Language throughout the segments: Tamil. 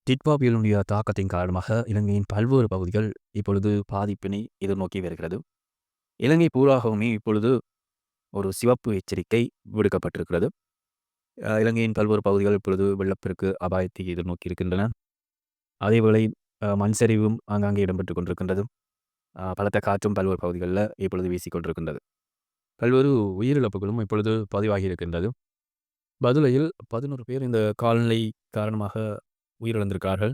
டிட்வா புயலினுடைய தாக்கத்தின் காரணமாக இலங்கையின் பல்வேறு பகுதிகள் இப்பொழுது பாதிப்பினை எதிர்நோக்கி வருகிறது. இலங்கை பூராகவுமே இப்பொழுது ஒரு சிவப்பு எச்சரிக்கை விடுக்கப்பட்டிருக்கிறது. இலங்கையின் பல்வேறு பகுதிகள் இப்பொழுது வெள்ளப்பெருக்கு அபாயத்தை எதிர்நோக்கி இருக்கின்றன. அதேவேளை மண் சரிவும் ஆங்காங்கே இடம்பெற்றுக் கொண்டிருக்கின்றது. பலத்த காற்றும் பல்வேறு பகுதிகளில் இப்பொழுது வீசிக்கொண்டிருக்கின்றது. பல்வேறு உயிரிழப்புகளும் இப்பொழுது பதிவாகி இருக்கின்றது. பதுளையில் 11 பேர் இந்த காலநிலை காரணமாக உயிரிழந்திருக்கிறார்கள்.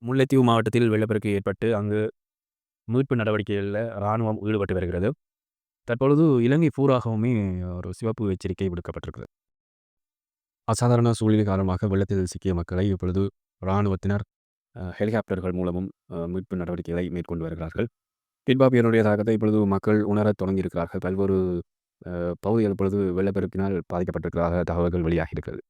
முல்லைத்தீவு மாவட்டத்தில் வெள்ளப்பெருக்கு ஏற்பட்டு அங்கு மீட்பு நடவடிக்கைகளில் இராணுவம் ஈடுபட்டு வருகிறது. தற்பொழுது இலங்கை பூராகவுமே ஒரு சிவப்பு எச்சரிக்கை விடுக்கப்பட்டிருக்கிறது. அசாதாரண சூழ்நிலை காரணமாக வெள்ளத்தில் சிக்கிய மக்களை இப்பொழுது இராணுவத்தினர் ஹெலிகாப்டர்கள் மூலமும் மீட்பு நடவடிக்கைகளை மேற்கொண்டு வருகிறார்கள். டிட்வா புயலினுடைய தாக்கத்தை இப்பொழுது மக்கள் உணரத் தொடங்கியிருக்கிறார்கள். பல்வேறு பகுதிகள் இப்பொழுது வெள்ளப்பெருக்கினால் பாதிக்கப்பட்டிருக்கிறதாக தகவல்கள் வெளியாகி இருக்கிறது.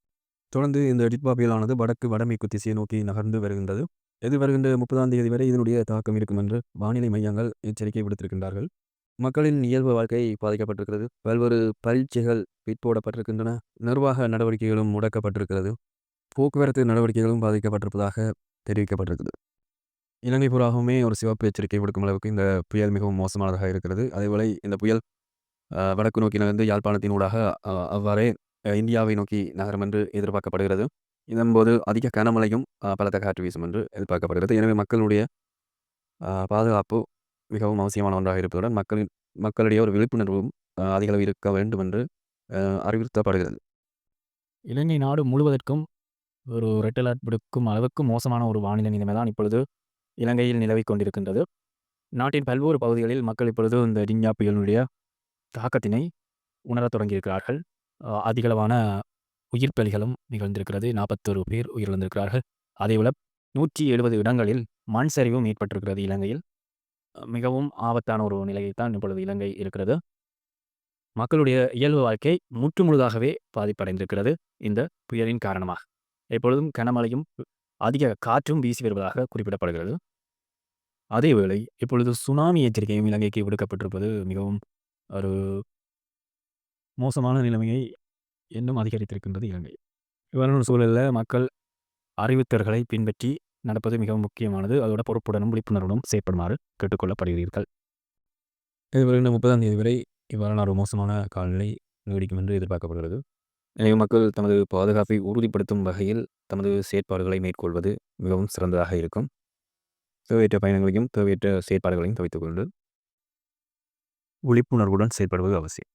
தொடர்ந்து இந்த டிட்வா புயலானது வடமேற்கு திசையை நோக்கி நகர்ந்து வருகின்றது. எதிர்வருகின்ற 30ஆம் தேதி வரை இதனுடைய தாக்கம் இருக்கும் என்று வானிலை மையங்கள் எச்சரிக்கை விடுத்திருக்கின்றார்கள். மக்களின் இயல்பு வாழ்க்கை பாதிக்கப்பட்டிருக்கிறது. பல்வேறு பரீட்சைகள் பிற்போடப்பட்டிருக்கின்றன. நிர்வாக நடவடிக்கைகளும் முடக்கப்பட்டிருக்கிறது. போக்குவரத்து நடவடிக்கைகளும் பாதிக்கப்பட்டிருப்பதாக தெரிவிக்கப்பட்டிருக்குது. இலங்கை பூராகவுமே ஒரு சிவப்பு எச்சரிக்கை விடுக்கும் அளவுக்கு இந்த புயல் மிகவும் மோசமானதாக இருக்கிறது. அதேவேளை இந்த புயல் வடக்கு நோக்கி நகர்ந்து யாழ்ப்பாணத்தின் ஊடாக அவ்வாறே இந்தியாவை நோக்கி நகரும் என்று எதிர்பார்க்கப்படுகிறது. இதன்போது அதிக கனமழையும் பலத்த காற்று வீசும் என்று எதிர்பார்க்கப்படுகிறது. எனவே மக்களுடைய பாதுகாப்பு மிகவும் அவசியமான ஒன்றாக இருப்பதுடன் மக்களிடையே ஒரு விழிப்புணர்வும் அதிகளவு இருக்க வேண்டும் என்று அறிவுறுத்தப்படுகிறது. இலங்கை நாடு முழுவதற்கும் ஒரு ரெட் அலர்ட் விடுக்கும் அளவுக்கு மோசமான ஒரு வானிலை நிலைமை தான் இப்பொழுது இலங்கையில் நிலவிக் கொண்டிருக்கின்றது. நாட்டின் பல்வேறு பகுதிகளில் மக்கள் இப்பொழுது இந்த டிட்வா புயலினுடைய தாக்கத்தினை உணரத் தொடங்கியிருக்கிறார்கள். அதிகளவான உயிர் பலிகளும் நிகழ்ந்திருக்கிறது. 41 பேர் உயிரிழந்திருக்கிறார்கள். அதேபோல 170 இடங்களில் மண் சரிவும் ஏற்பட்டிருக்கிறது. இலங்கையில் மிகவும் ஆபத்தான ஒரு நிலையைத்தான் இப்பொழுது இலங்கை இருக்கிறது. மக்களுடைய இயல்பு வாழ்க்கை முற்றுமுழுதாகவே பாதிப்படைந்திருக்கிறது இந்த புயலின் காரணமாக. எப்பொழுதும் கனமழையும் அதிக காற்றும் வீசி வருவதாக குறிப்பிடப்படுகிறது. அதேவேளை இப்பொழுது சுனாமி எச்சரிக்கையும் இலங்கைக்கு விடுக்கப்பட்டிருப்பது மிகவும் ஒரு மோசமான நிலைமையை இன்னும் அதிகரித்திருக்கின்றது இலங்கை. இவ்வாறான சூழலில் மக்கள் அறிவுத்தல்களை பின்பற்றி நடப்பது மிகவும் முக்கியமானது. அதோட பொறுப்புடனும் விழிப்புணர்வுடன் செயற்படுமாறு கேட்டுக்கொள்ளப்படுகிறீர்கள். இதுவரை 30ஆம் தேதி வரை இவ்வாறான ஒரு மோசமான காலநிலை நீடிக்கும் என்று எதிர்பார்க்கப்படுகிறது. எனவே மக்கள் தமது பாதுகாப்பை உறுதிப்படுத்தும் வகையில் தமது செயற்பாடுகளை மேற்கொள்வது மிகவும் சிறந்ததாக இருக்கும். தேவையற்ற பயணங்களையும் தேவையற்ற செயற்பாடுகளையும் தவிர்த்துக் கொண்டு விழிப்புணர்வுடன் செயற்படுவது அவசியம்.